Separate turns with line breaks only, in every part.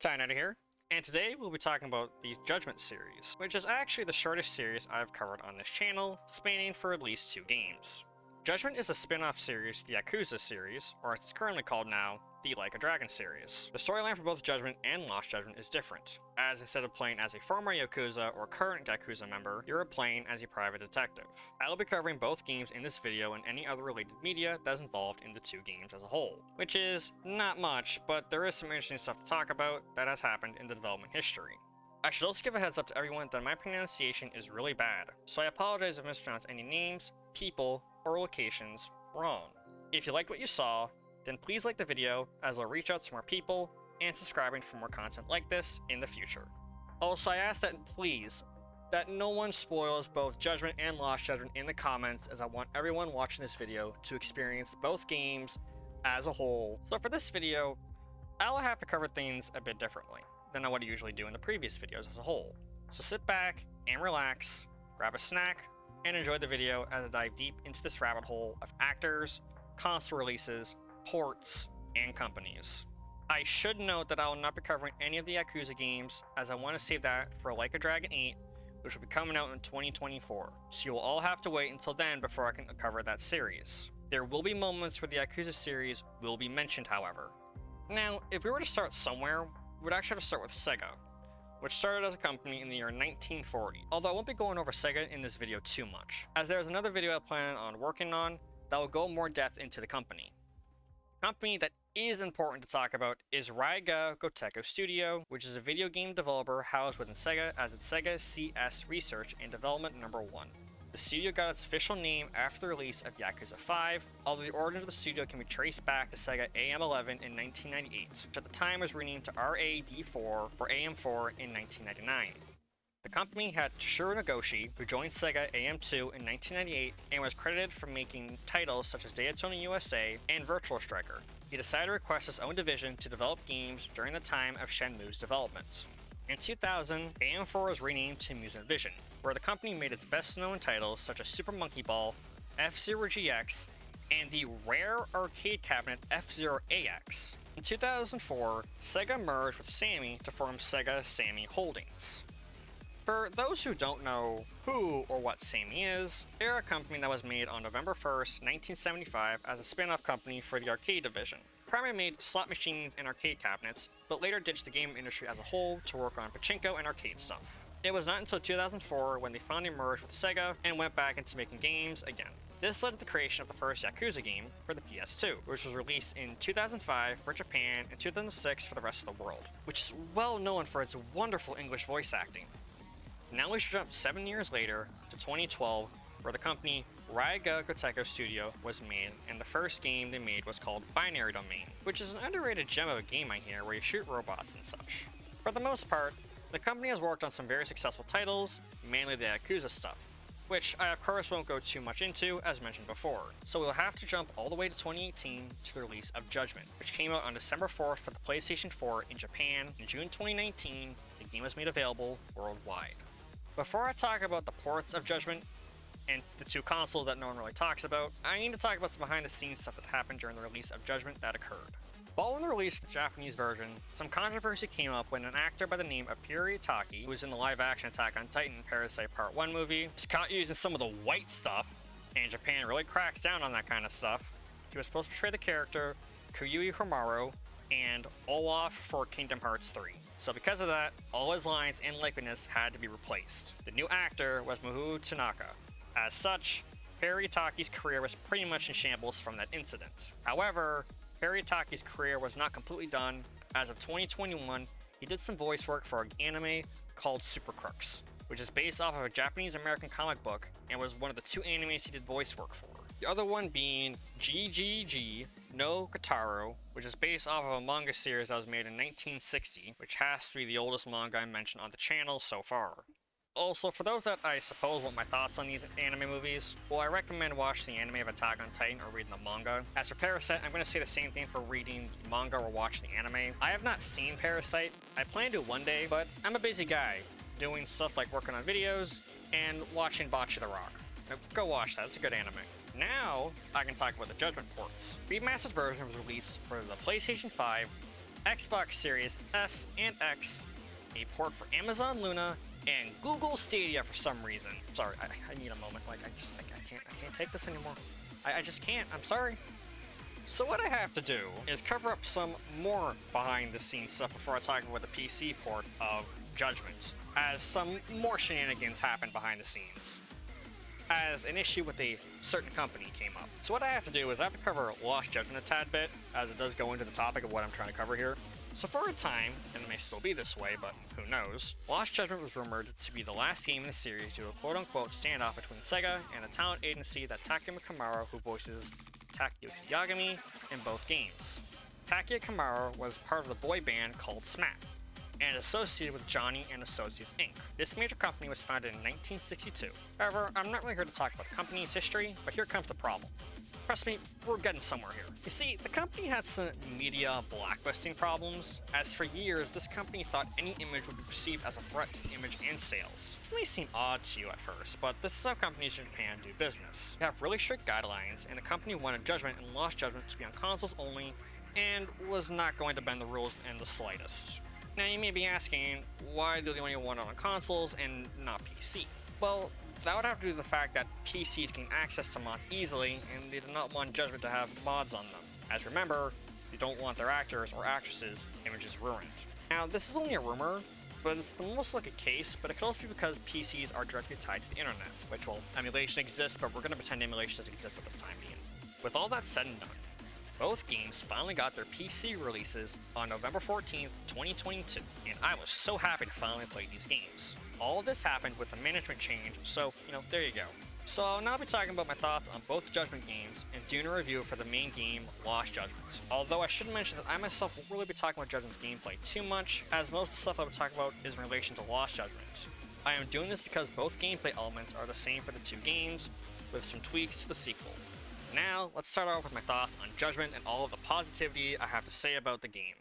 Tyknighter here, and today we'll be talking about the Judgment series, which is actually the shortest series I've covered on this channel, spanning for at least 2 games. Judgment is a spin-off series to the Yakuza series, or as it's currently called now, the Like a Dragon series. The storyline for both Judgment and Lost Judgment is different, as instead of playing as a former Yakuza or current Yakuza member, you're playing as a private detective. I will be covering both games in this video and any other related media that is involved in the 2 games as a whole, which is not much, but there is some interesting stuff to talk about that has happened in the development history. I should also give a heads up to everyone that my pronunciation is really bad, so I apologize if I mispronounce any names, people, or locations wrong. If you liked what you saw, then please like the video as I'll reach out to more people and subscribing for more content like this in the future. Also, I ask that please, that no one spoils both Judgment and Lost Judgment in the comments, as I want everyone watching this video to experience both games as a whole. So for this video, I'll have to cover things a bit differently than I would usually do in the previous videos as a whole. So sit back and relax, grab a snack, and enjoy the video as I dive deep into this rabbit hole of actors, console releases, ports, and companies. I should note that I will not be covering any of the Yakuza games, as I want to save that for Like a Dragon 8, which will be coming out in 2024, so you will all have to wait until then before I can cover that series. There will be moments where the Yakuza series will be mentioned, however. Now, if we were to start somewhere, we would actually have to start with Sega, which started as a company in the year 1940, although I won't be going over Sega in this video too much, as there is another video I plan on working on that will go more depth into the company. The company that is important to talk about is ryugagotokustudio, which is a video game developer housed within Sega as its Sega CS Research and Development No. 1. The studio got its official name after the release of Yakuza 5, although the origin of the studio can be traced back to Sega AM11 in 1998, which at the time was renamed to RAD4 or AM4 in 1999. The company had Toshiro Nagoshi, who joined Sega AM2 in 1998 and was credited for making titles such as Daytona USA and Virtual Striker. He decided to request his own division to develop games during the time of Shenmue's development. In 2000, AM4 was renamed to Amusement Vision, where the company made its best-known titles such as Super Monkey Ball, F-Zero GX, and the rare arcade cabinet F-Zero AX. In 2004, Sega merged with Sammy to form Sega Sammy Holdings. For those who don't know who or what Sammy is, they're a company that was made on November 1st, 1975 as a spin-off company for the arcade division. Primarily made slot machines and arcade cabinets, but later ditched the game industry as a whole to work on pachinko and arcade stuff. It was not until 2004 when they finally merged with Sega and went back into making games again. This led to the creation of the first Yakuza game for the PS2, which was released in 2005 for Japan and 2006 for the rest of the world, which is well known for its wonderful English voice acting. Now we should jump 7 years later to 2012, where the company ryugagotokustudio was made, and the first game they made was called Binary Domain, which is an underrated gem of a game I hear where you shoot robots and such. For the most part, the company has worked on some very successful titles, mainly the Yakuza stuff, which I of course won't go too much into as mentioned before, so we'll have to jump all the way to 2018 to the release of Judgment, which came out on December 4th for the PlayStation 4 in Japan. In June 2019, the game was made available worldwide. Before I talk about the ports of Judgment and the 2 consoles that no one really talks about, I need to talk about some behind the scenes stuff that happened during the release of Judgment that occurred. Following the release of the Japanese version, some controversy came up when an actor by the name of Taki, who was in the live-action Attack on Titan Parasite Part 1 movie, was caught using some of the white stuff, and Japan really cracks down on that kind of stuff. He was supposed to portray the character Kyuuyi Homaru and Olaf for Kingdom Hearts 3. So because of that, all his lines and likeness had to be replaced. The new actor was Muhu Tanaka. As such, Taki's career was pretty much in shambles from that incident. However, Taki's career was not completely done. As of 2021, he did some voice work for an anime called Super Crooks, which is based off of a Japanese-American comic book and was one of the 2 animes he did voice work for. The other one being GGG no Kotaro, which is based off of a manga series that was made in 1960, which has to be the oldest manga I mentioned on the channel so far. Also, for those that I suppose want my thoughts on these anime movies, well, I recommend watching the anime of Attack on Titan or reading the manga. As for Parasite, I'm going to say the same thing for reading the manga or watching the anime. I have not seen Parasite. I plan to one day, but I'm a busy guy, doing stuff like working on videos and watching Bocce the Rock. Now, go watch that, it's a good anime. Now, I can talk about the Judgment ports. The remastered version was released for the PlayStation 5, Xbox Series S and X, a port for Amazon Luna, and Google Stadia for some reason. Sorry, I need a moment. Like, I can't take this anymore. I just can't. I'm sorry. So what I have to do is cover up some more behind-the-scenes stuff before I talk about the PC port of Judgment, as some more shenanigans happened behind the scenes, as an issue with a certain company came up. So what I have to do is I have to cover Lost Judgment a tad bit, as it does go into the topic of what I'm trying to cover here. So for a time, and it may still be this way, but who knows, Lost Judgment was rumored to be the last game in the series to do a quote-unquote standoff between Sega and a talent agency that Takuma Kamara, who voices Takuya Yagami in both games. Takuya Kamara was part of the boy band called SMAP, and associated with Johnny and Associates Inc. This major company was founded in 1962. However, I'm not really here to talk about the company's history, but here comes the problem. Trust me, we're getting somewhere here. You see, the company had some media blacklisting problems, as for years, this company thought any image would be perceived as a threat to the image and sales. This may seem odd to you at first, but this is how companies in Japan do business. They have really strict guidelines, and the company wanted Judgment and Lost Judgment to be on consoles only, and was not going to bend the rules in the slightest. Now you may be asking, why do they only want it on consoles and not PC? Well, that would have to do with the fact that PCs gain access to mods easily, and they do not want Judgment to have mods on them. As remember, they don't want their actors or actresses' images ruined. Now, this is only a rumor, but it's the most like a case, but it could also be because PCs are directly tied to the internet, which, well, emulation exists, but we're going to pretend emulation doesn't exist at this time being. With all that said and done, both games finally got their PC releases on November 14th, 2022, and I was so happy to finally play these games. All of this happened with a management change, so, there you go. So I'll now be talking about my thoughts on both Judgment games and doing a review for the main game, Lost Judgment. Although I should mention that I myself won't really be talking about Judgment's gameplay too much, as most of the stuff I'll be talking about is in relation to Lost Judgment. I am doing this because both gameplay elements are the same for the two games, with some tweaks to the sequel. Now, let's start off with my thoughts on Judgment and all of the positivity I have to say about the game.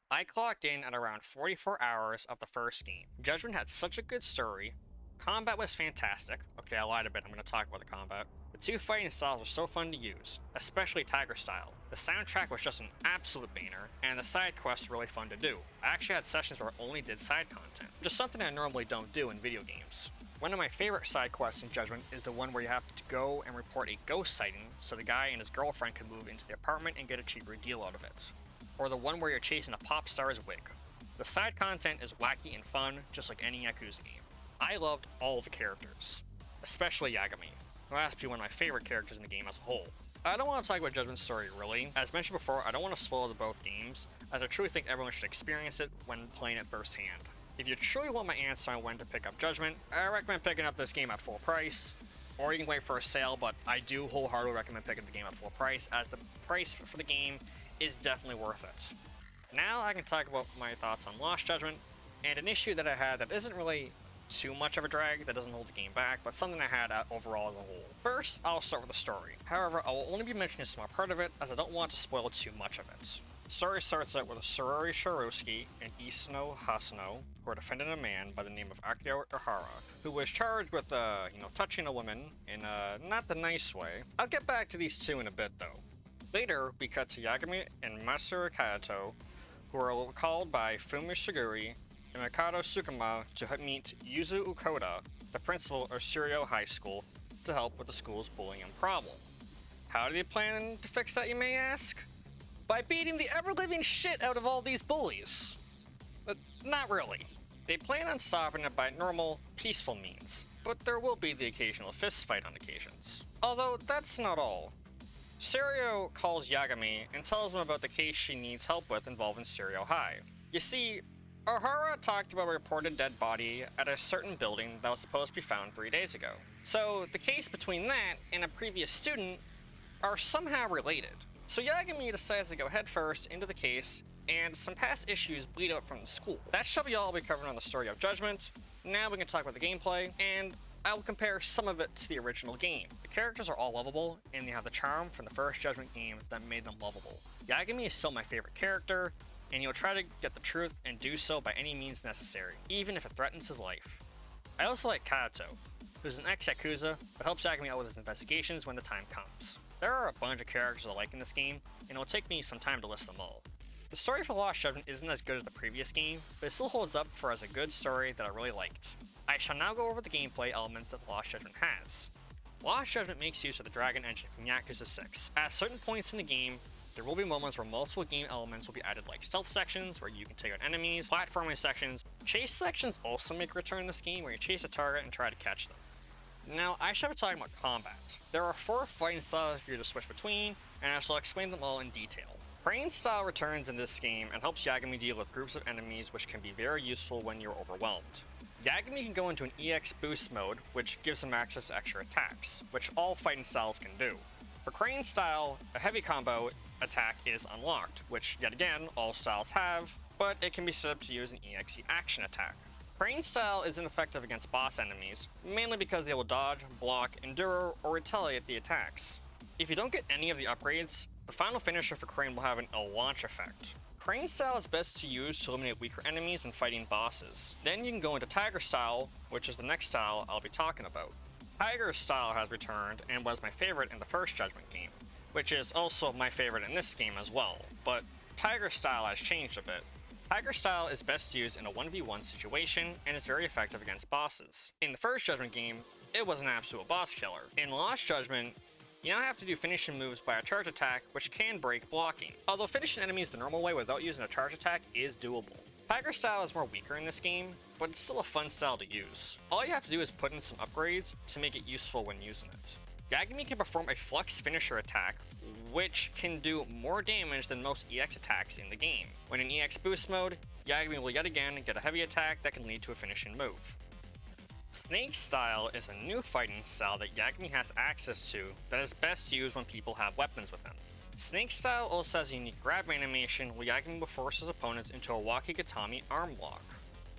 I clocked in at around 44 hours of the first game. Judgment had such a good story, combat was fantastic. Okay, I lied a bit, I'm going to talk about the combat. The two fighting styles were so fun to use, especially Tiger style. The soundtrack was just an absolute banger, and the side quests were really fun to do. I actually had sessions where I only did side content, which is something I normally don't do in video games. One of my favorite side quests in Judgment is the one where you have to go and report a ghost sighting so the guy and his girlfriend can move into the apartment and get a cheaper deal out of it. Or the one where you're chasing a pop star's wig. The side content is wacky and fun, just like any Yakuza game. I loved all the characters, especially Yagami, who has to be one of my favorite characters in the game as a whole. I don't want to talk about Judgment's story really. As mentioned before, I don't want to spoil both games, as I truly think everyone should experience it when playing it firsthand. If you truly want my answer on when to pick up Judgment, I recommend picking up this game at full price, or you can wait for a sale, but I do wholeheartedly recommend picking up the game at full price, as the price for the game is definitely worth it. Now I can talk about my thoughts on Lost Judgment, and an issue that I had that isn't really too much of a drag, that doesn't hold the game back, but something I had overall as a whole. First, I'll start with the story. However, I will only be mentioning a small part of it, as I don't want to spoil too much of it. The story starts out with Sorori Shirosuke and Isuno Hasuno, who are defending a man by the name of Akio Ihara, who was charged with, touching a woman in not the nice way. I'll get back to these two in a bit, though. Later, we cut to Yagami and Masaru Kaito, who are called by Fumi Shiguri and Mikado Sukuma to meet Yuzu Ukoda, the principal of Shiryo High School, to help with the school's bullying problem. How do they plan to fix that, you may ask? By beating the ever-living shit out of all these bullies. But not really. They plan on stopping it by normal, peaceful means, but there will be the occasional fistfight on occasions. Although, that's not all. Shiryo calls Yagami and tells him about the case she needs help with involving Shiryo High. You see, Ohara talked about a reported dead body at a certain building that was supposed to be found 3 days ago. So the case between that and a previous student are somehow related. So Yagami decides to go headfirst into the case, and some past issues bleed out from the school. That shall be all I'll be covering on the story of Judgment. Now we can talk about the gameplay, and I will compare some of it to the original game. The characters are all lovable, and they have the charm from the first Judgment game that made them lovable. Yagami is still my favorite character, and he'll try to get the truth and do so by any means necessary, even if it threatens his life. I also like Kato, who's an ex-Yakuza, but helps Yagami out with his investigations when the time comes. There are a bunch of characters I like in this game, and it will take me some time to list them all. The The story for Lost Judgment isn't as good as the previous game, but it still holds up for as a good story that I really liked. I shall now go over the gameplay elements that Lost Judgment has. Lost Judgment makes use of the Dragon engine from Yakuza 6. At certain points in the game, there will be moments where multiple game elements will be added, like stealth sections where you can take out enemies, platforming sections. Chase sections also make a return in this game where you chase a target and try to catch them. Now, I shall be talking about combat. There are 4 fighting styles for you to switch between, and I shall explain them all in detail. Crane style returns in this game and helps Yagami deal with groups of enemies, which can be very useful when you're overwhelmed. Yagami can go into an EX boost mode, which gives him access to extra attacks, which all fighting styles can do. For Crane style, a heavy combo attack is unlocked, which yet again all styles have, but it can be set up to use an EXE action attack. Crane style isn't effective against boss enemies, mainly because they will dodge, block, endure, or retaliate the attacks. If you don't get any of the upgrades, the final finisher for Crane will have a launch effect. Crane style is best to use to eliminate weaker enemies and fighting bosses. Then you can go into Tiger style, which is the next style I'll be talking about. Tiger style has returned and was my favorite in the first Judgment game, which is also my favorite in this game as well, but Tiger style has changed a bit. Tiger style is best used in a 1v1 situation and is very effective against bosses. In the first Judgment game, it was an absolute boss killer. In Lost Judgment, you now have to do finishing moves by a charge attack, which can break blocking. Although finishing enemies the normal way without using a charge attack is doable. Tiger style is more weaker in this game, but it's still a fun style to use. All you have to do is put in some upgrades to make it useful when using it. Yagami can perform a flux finisher attack, which can do more damage than most EX attacks in the game. When in EX boost mode, Yagami will yet again get a heavy attack that can lead to a finishing move. Snake style is a new fighting style that Yagami has access to that is best used when people have weapons with him. Snake style also has a unique grab animation where Yagami will force his opponents into a Wakigatami arm lock.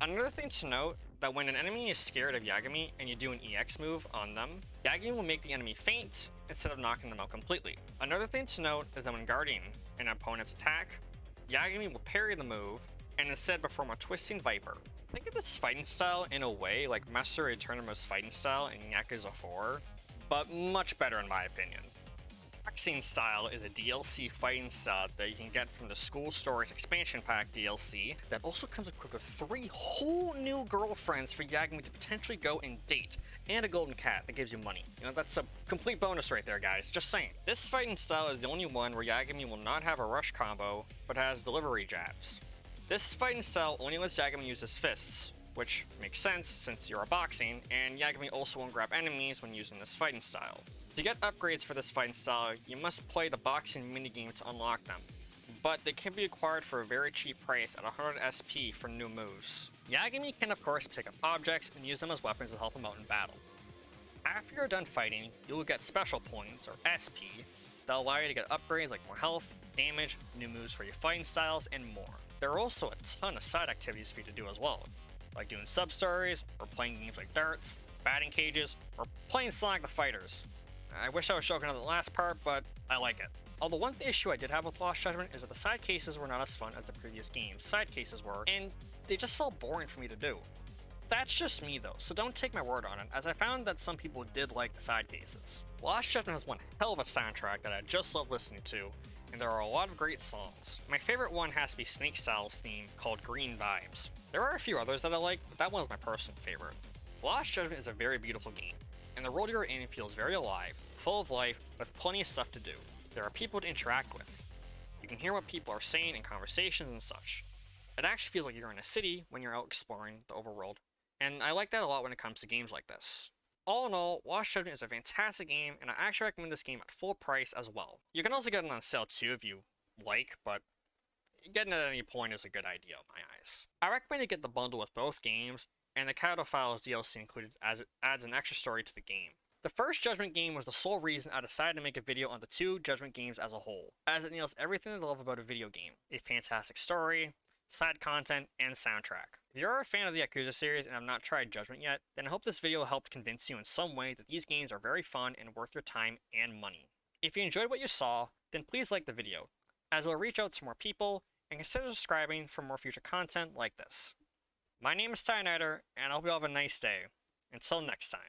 Another thing to note, that when an enemy is scared of Yagami and you do an EX move on them, Yagami will make the enemy faint instead of knocking them out completely. Another thing to note is that when guarding an opponent's attack, Yagami will parry the move and instead perform a twisting viper. Think of this fighting style in a way like Master Eternimus fighting style in Yakuza 4, but much better in my opinion. Boxing style is a DLC fighting style that you can get from the School Stories expansion pack DLC that also comes equipped with 3 whole new girlfriends for Yagami to potentially go and date, and a golden cat that gives you money. You know, that's a complete bonus right there, guys, just saying. This fighting style is the only one where Yagami will not have a rush combo, but has delivery jabs. This fighting style only lets Yagami use his fists, which makes sense since you're a boxing, and Yagami also won't grab enemies when using this fighting style. To get upgrades for this fighting style, you must play the boxing minigame to unlock them, but they can be acquired for a very cheap price at 100 SP for new moves. Yagami can of course pick up objects and use them as weapons to help him out in battle. After you're done fighting, you will get special points, or SP, that allow you to get upgrades like more health, damage, new moves for your fighting styles, and more. There are also a ton of side activities for you to do as well, like doing sub-stories, or playing games like darts, batting cages, or playing Sonic the Fighters. I wish I was joking on the last part, but I like it. Although one issue I did have with Lost Judgment is that the side cases were not as fun as the previous game's side cases were, and they just felt boring for me to do. That's just me though, so don't take my word on it, as I found that some people did like the side cases. Lost Judgment has one hell of a soundtrack that I just love listening to, and there are a lot of great songs. My favorite one has to be Snake Style's theme, called Green Vibes. There are a few others that I like, but that one's my personal favorite. Lost Judgment is a very beautiful game, and the world you're in feels very alive, full of life, with plenty of stuff to do. There are people to interact with. You can hear what people are saying in conversations and such. It actually feels like you're in a city when you're out exploring the overworld, and I like that a lot when it comes to games like this. All in all, Lost Judgment is a fantastic game, and I actually recommend this game at full price as well. You can also get it on sale too if you like, but getting it at any point is a good idea in my eyes. I recommend you get the bundle with both games, and the Kato Files DLC included, as it adds an extra story to the game. The first Judgment game was the sole reason I decided to make a video on the 2 Judgment games as a whole, as it nails everything that I love about a video game: a fantastic story, side content, and soundtrack. If you're a fan of the Yakuza series and have not tried Judgment yet, then I hope this video helped convince you in some way that these games are very fun and worth your time and money. If you enjoyed what you saw, then please like the video, as it will reach out to more people, and consider subscribing for more future content like this. My name is Tyknighter, and I hope you all have a nice day. Until next time.